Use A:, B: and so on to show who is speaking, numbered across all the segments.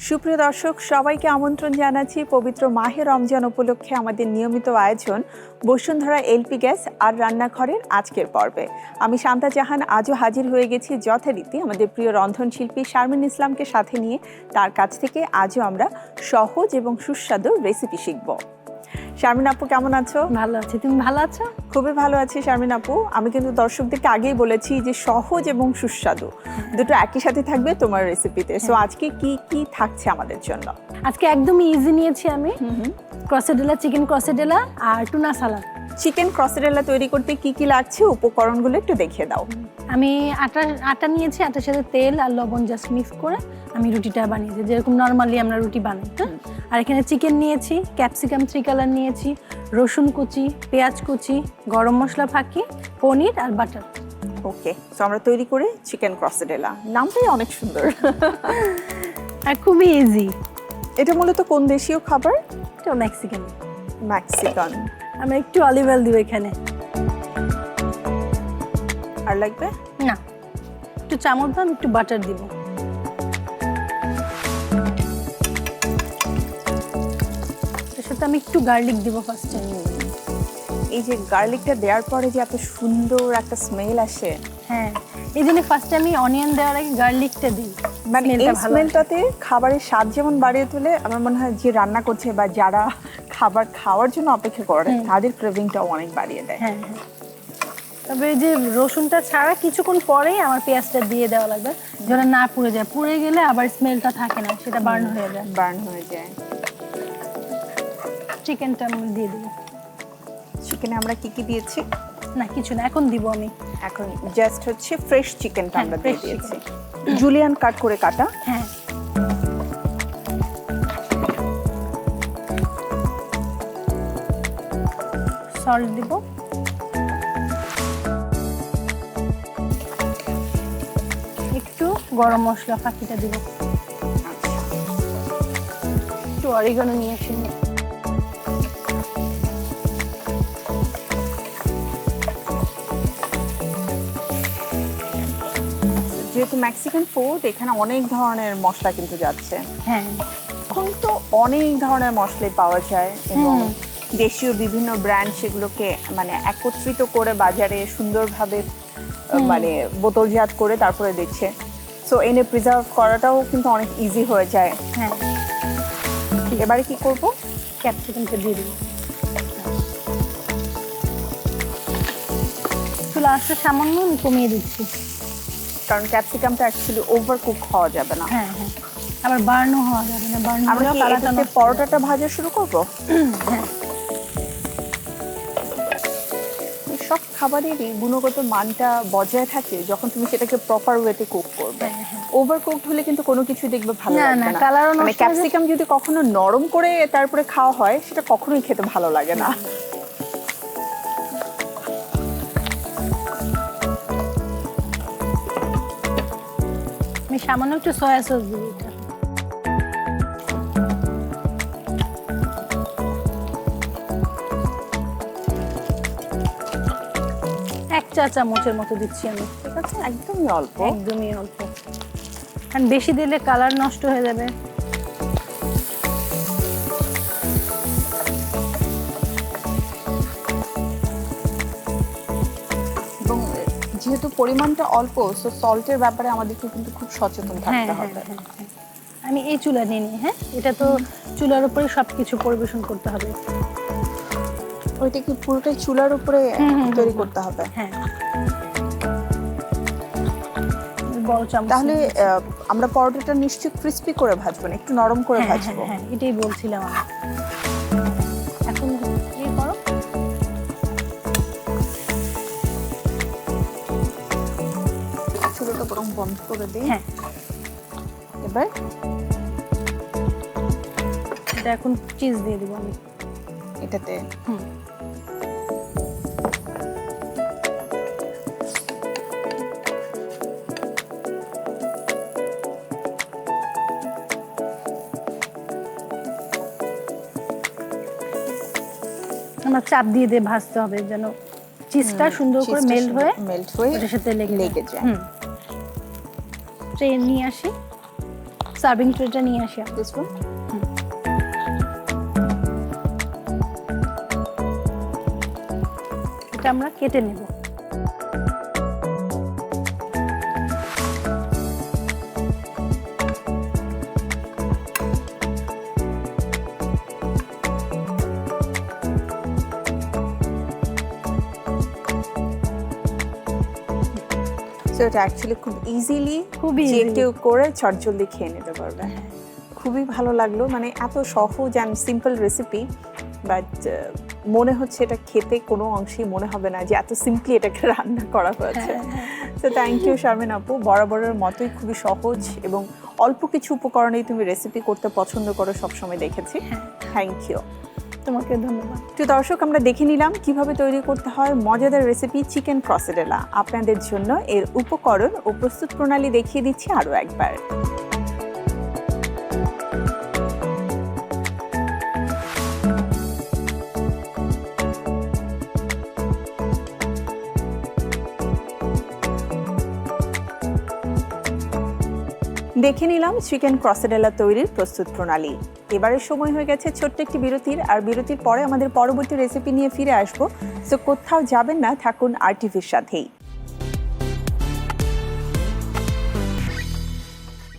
A: সুপ্রিয় দর্শক সবাইকে আমন্ত্রণ জানাচ্ছি পবিত্র মাহে রমজান উপলক্ষে আমাদের নিয়মিত আয়োজন বসুন্ধরা এলপি গ্যাস আর রান্নাঘরের আজকের পর্বে। আমি শান্তা জাহান আজও হাজির হয়ে গেছি যথারীতি আমাদের প্রিয় রন্ধনশিল্পী শারমিন ইসলামকে সাথে নিয়ে। তার কাছ থেকে আজও আমরা সহজ এবং সুস্বাদু রেসিপি শিখব। শারমিন আপু কেমন আছো?
B: ভালো আছি, তুমি ভালো আছো?
A: খুবই ভালো আছি শারমিন আপু। আমি কিন্তু দর্শকদেরকে আগেই বলেছি যে সহজ এবং সুস্বাদু দুটো একই সাথে থাকবে তোমার রেসিপিতে। সো আজকে কি কি থাকছে আমাদের জন্য?
B: আজকে একদম ইজি নিয়েছি আমি, ক্রসেডেলা, চিকেন ক্রসেডেলা আর টুনা সালাদ।
A: চিকেন ক্রসেডেলা তৈরি করতে কি কি লাগছে উপকরণগুলো একটু দেখিয়ে দাও।
B: আমি আটা নিয়েছি, আটার সাথে তেল আর লবণ জাস্ট মিক্স করে আমি রুটিটা বানিয়েছি, যেরকম নর্মালি আমরা রুটি বানাই। আর এখানে চিকেন নিয়েছি, ক্যাপসিকাম 3 কালার নিয়েছি, রসুন কুচি, পেঁয়াজ কুচি, গরম মশলা ফাঁকি, পনির আর বাটার।
A: ওকে, তো আমরা তৈরি করি চিকেন ক্রসেডেলা। নামটাই অনেক সুন্দর
B: আর খুবই ইজি।
A: এটা মূলত কোন দেশীয় খাবার?
B: এটা মেক্সিকান।
A: মেক্সিকান।
B: আমরা একটু অলিভ অয়েল দিব এখানে।
A: আর লাগবে
B: না, একটু চামচ দাম, একটু বাটার দিব। এর সাথে আমি একটু গার্লিক দিব ফার্স্টে।
A: এই যে গার্লিকটা দেওয়ার পরে যে এত সুন্দর একটা স্মেল আসে।
B: হ্যাঁ, এই জন্য ফার্স্টে আমি অনিয়ন দেওয়ার আগে গার্লিকটা দিই,
A: মানে এই স্মেলটাতে খাবারের স্বাদ যেমন বাড়িয়ে তোলে, আমার মনে হয় যে রান্না করছে বা যারা খাবার খাওয়ার জন্য অপেক্ষা করে তাদের ক্রেভিংটাও অনেক বাড়িয়ে দেয়।
B: হ্যাঁ, তবে এই যে রসুনটা ছাড়া কিছুক্ষণ পরেই আমার পেঁয়াজটা দিয়ে দেওয়া লাগবে, যেন না পুড়ে যায়। পুড়ে গেলে আবার স্মেলটা থাকে না, সেটা বার্ন হয়ে যায়। চিকেনটা আমি দিয়ে দেবো।
A: চিকেনে আমরা কি কি দিয়েছি?
B: না কিছু না, এখন দিব আমি।
A: এখন জাস্ট হচ্ছে ফ্রেশ চিকেনটা আমরা দিয়ে দিয়েছি, জুলিয়ান কাট করে কাটা।
B: হ্যাঁ, সল্ট দিব, একটু গরম মশলা ফাঁকিটা দিব, একটু অরিগানো নিয়ে আসি।
A: যেহেতু মেক্সিকান ফুড, এখানে অনেক ধরনের মশলা কিন্তু যাচ্ছে।
B: হ্যাঁ,
A: এখন তো অনেক ধরনের মশলাই পাওয়া যায় এবং দেশীয় বিভিন্ন ব্র্যান্ড সেগুলোকে মানে একত্রিত করে বাজারে সুন্দরভাবে মানে বোতলজাত করে তারপরে দিচ্ছে। সো এনে প্রিজার্ভ করাটাও কিন্তু অনেক ইজি হয়ে যায়।
B: হ্যাঁ,
A: এবারে কি করব?
B: ক্যাপসিকামটা দিয়ে দিব। চুলা আঁচটা সামান্য কমিয়ে দিচ্ছি,
A: কারণ ক্যাপসিকামটা অ্যাকচুয়ালি ওভারকুক হওয়া যাবে না।
B: হ্যাঁ, আবার বার্নও হওয়া যাবে না। বার্ন
A: আমরা কি এটাতে পরোটাটা ভাজা শুরু করব?
B: হ্যাঁ,
A: সব খাবারেরই গুণগত মানটা বজায় থাকে যখন তুমি সেটাকে প্রপার ওয়েতে কুক করবে। ওভারকুকড হলে কিন্তু কোনো কিছু দেখবে ভালো লাগবে না। মানে ক্যাপসিকাম যদি কখনো নরম করে তারপরে খাওয়া হয়, সেটা কখনোই খেতে ভালো লাগে না।
B: আমি সামান্য একটু সয়া সস দিই। এটা এক চা চামচের মতো দিচ্ছি আমি।
A: ঠিক আছে, একদমই অল্প।
B: কারণ বেশি দিলে কালার নষ্ট হয়ে যাবে।
A: এবং যেহেতু পরিমাণটা অল্প, সো সল্টের ব্যাপারে আমাদেরকে কিন্তু খুব সচেতন থাকতে হবে।
B: আমি এই চুলা নিয়ে নিই। হ্যাঁ, এটা তো চুলার উপরে সবকিছু পরিবেশন করতে হবে।
A: ওইটা কি পুরোটাই চুলার উপরে তৈরি করতে হবে?
B: হ্যাঁ, বড় চামচ।
A: তাহলে আমরা পরোটাটা নিশ্চয়ই ক্রিস্পি করে ভাজবো না, একটু নরম করে ভাজবো।
B: হ্যাঁ, এটাই বলছিলাম আমি। এখন কি করো,
A: চুলাটা বরং বন্ধ করে দিই।
B: হ্যাঁ,
A: এবার
B: এটা এখন চিজ দিয়ে দিব আমি
A: এটাতে।
B: আমরা চাপ দিয়ে দিয়ে ভাজতে হবে, যেন চিজটা সুন্দর করে মেল্ট হয়ে এর সাথে লেগে যায়। ট্রে নিয়ে আসি। সার্ভিং ট্রেটা নিয়ে আসি
A: দিস ওয়ান।
B: এটা আমরা কেটে নেব।
A: সো এটা অ্যাকচুয়ালি খুব ইজিলি
B: খুবই
A: যে
B: easily।
A: কেউ করে চটজলদি খেয়ে নিতে পারবে। খুবই ভালো লাগলো, মানে এত সহজ অ্যান্ড সিম্পল রেসিপি, বাট মনে হচ্ছে এটা খেতে কোনো অংশেই মনে হবে না যে এত সিম্পলি এটাকে রান্না করা হয়েছে। তো থ্যাংক ইউ শারমিন আপু, বরাবরের মতোই খুবই সহজ এবং অল্প কিছু উপকরণেই তুমি রেসিপি করতে পছন্দ করো সবসময় দেখেছি। Thank you.
B: তোমাকে ধন্যবাদ।
A: তো দর্শক, আমরা দেখে নিলাম কিভাবে তৈরি করতে হয় মজাদার রেসিপি চিকেন ক্রসেডেলা। আপনাদের জন্য এর উপকরণ ও প্রস্তুত প্রণালী দেখিয়ে দিচ্ছি আরও একবার। দেখে নিলাম চিকেন ক্রসেডেলা তৈরির প্রস্তুত প্রণালী। এবারের সময় হয়ে গেছে ছোট্ট একটি বিরতির, আর বিরতির পরে আমাদের পরবর্তী রেসিপি নিয়ে ফিরে আসবো। সো কোথাও যাবেন না, থাকুন আরটিভির সাথেই।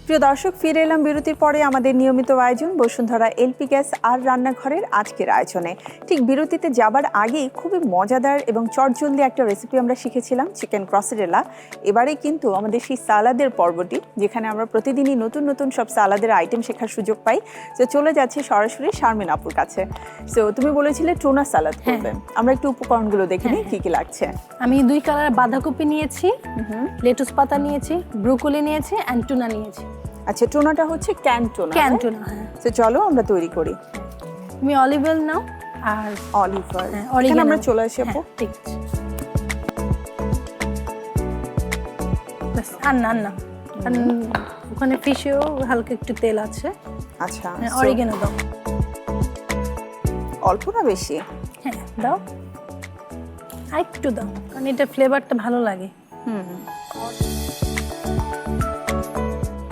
A: প্রিয় দর্শক, ফিরে এলাম বিরতির পরে আমাদের নিয়মিত আয়োজন বসুন্ধরা এলপি গ্যাস আর রান্নাঘরের আজকের আয়োজনে। ঠিক বিরতিতে যাবার আগেই খুবই মজাদার এবং চটজলদি একটা রেসিপি আমরা শিখেছিলাম, চিকেন ক্রসেডেলা। এবারে কিন্তু আমাদের সেই সালাদের পর্বটি, যেখানে আমরা প্রতিদিনই নতুন নতুন সব সালাদের আইটেম শেখার সুযোগ পাই। তো চলে যাচ্ছে সরাসরি শারমিন আপুর কাছে। সো তুমি বলেছিলে টুনা সালাদ করবে, আমরা একটু উপকরণগুলো দেখে নিই কি কি লাগছে।
B: আমি 2 কালার বাঁধাকপি নিয়েছি, লেটুস পাতা নিয়েছি, ব্রোকলি নিয়েছি অ্যান্ড টুনা নিয়েছি।
A: আচ্ছা, টুনাটা হচ্ছে ক্যান্টোনা।
B: ক্যান্টোনা,
A: তো চলো আমরা তৈরি করি।
B: তুমি অলিভ অয়েল নাও আর
A: অলিভ অয়েল।
B: অরিগানো
A: আমরা চলে আসি আপু।
B: ঠিক আছে। বাস, আর না ওখানে ফিশেও হালকা একটু তেল আছে।
A: আচ্ছা,
B: অরিগানো দাও।
A: অল্প না বেশি?
B: হ্যাঁ দাও, আর একটু দাও, কারণ এটা ফ্লেভারটা ভালো লাগে।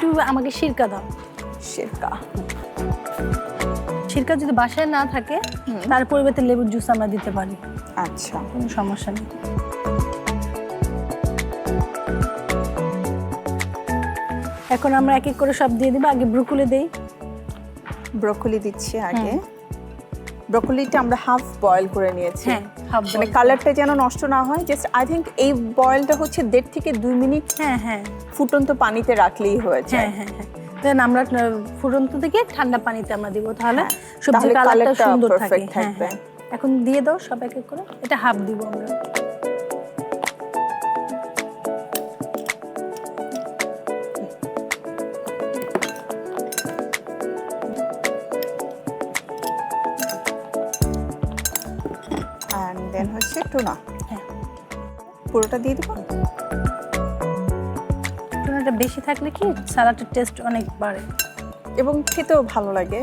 B: একটু আমাকে সিরকা দাও। সিরকা যদি বাসায় না থাকে তার পরিবর্তে লেবুর জুস আমরা দিতে পারি।
A: আচ্ছা,
B: কোনো সমস্যা নেই। এখন আমরা এক এক করে সব দিয়ে দিব। আগে ব্রোকলি দেই।
A: ব্রোকলি দিচ্ছি আগে। ব্রোকলিটা আমরা হাফ বয়েল করে নিয়েছি।
B: হ্যাঁ, হাফ
A: মানে কালারটা যেন নষ্ট না হয়। জাস্ট আই থিংক এই বয়েলটা হচ্ছে 1.5 থেকে 2 মিনিট ফুটন্ত পানিতে রাখলেই হয়ে যায়।
B: দেন আমরা ফুটন্ত থেকে ঠান্ডা পানিতে আমরা দিব, তাহলে সবজির কালারটা সুন্দর থাকবে। এখন দিয়ে দাও সব এক এক করে। এটা হাফ দিব আমরা।
A: দেন হচ্ছে টুনা। পুরোটা দিয়ে দিব।
B: টুনাটা বেশি থাকলে কি সালাডের টেস্ট অনেক বাড়ে
A: এবং খেতেও ভালো লাগে।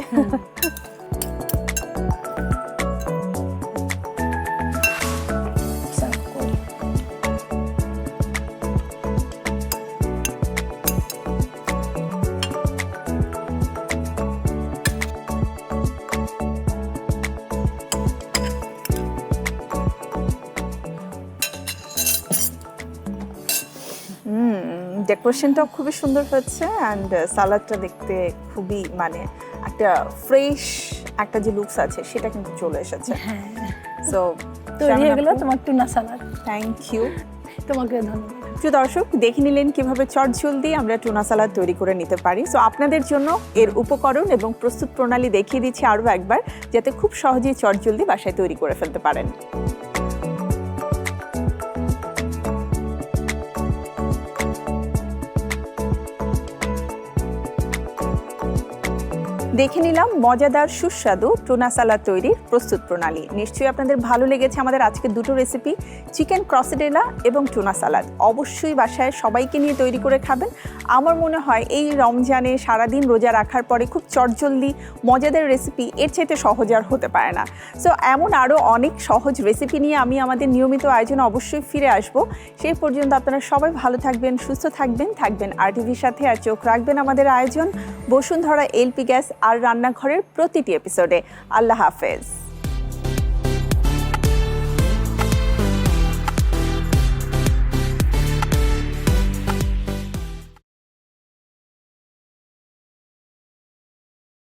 A: ডেকোরেশনটাও খুবই সুন্দর হচ্ছে অ্যান্ড সালাদটা দেখতে খুবই মানে একটা ফ্রেশ একটা যে লুকস আছে সেটা কিন্তু চলে এসেছে। সো
B: তৈরি হয়ে গেল তোমার টুনা সালাদ।
A: থ্যাংক ইউ,
B: তোমাকে ধন্যবাদ।
A: প্রিয় দর্শক, দেখে নিলেন কিভাবে চটজলদি আমরা টুনা সালাদ তৈরি করে নিতে পারি। সো আপনাদের জন্য এর উপকরণ এবং প্রস্তুত প্রণালী দেখিয়ে দিচ্ছি আরও একবার, যাতে খুব সহজেই চটজলদি বাসায় তৈরি করে ফেলতে পারেন। দেখে নিলাম মজাদার সুস্বাদু টুনা সালাদ তৈরির প্রস্তুত প্রণালী। নিশ্চয়ই আপনাদের ভালো লেগেছে আমাদের আজকের দুটো রেসিপি, চিকেন ক্রসেডেলা এবং টুনা সালাদ। অবশ্যই বাসায় সবাইকে নিয়ে তৈরি করে খাবেন। আমার মনে হয় এই রমজানে সারাদিন রোজা রাখার পরে খুব চটজলদি মজাদার রেসিপি এর চাইতে সহজ আর হতে পারে না। সো এমন আরও অনেক সহজ রেসিপি নিয়ে আমি আমাদের নিয়মিত আয়োজনে অবশ্যই ফিরে আসব। সেই পর্যন্ত আপনারা সবাই ভালো থাকবেন, সুস্থ থাকবেন RTVর সাথে, আর চোখ রাখবেন আমাদের আয়োজন বসুন্ধরা এলপি গ্যাস আর রান্নাঘরের প্রতিটি এপিসোডে। আল্লাহ হাফেজ।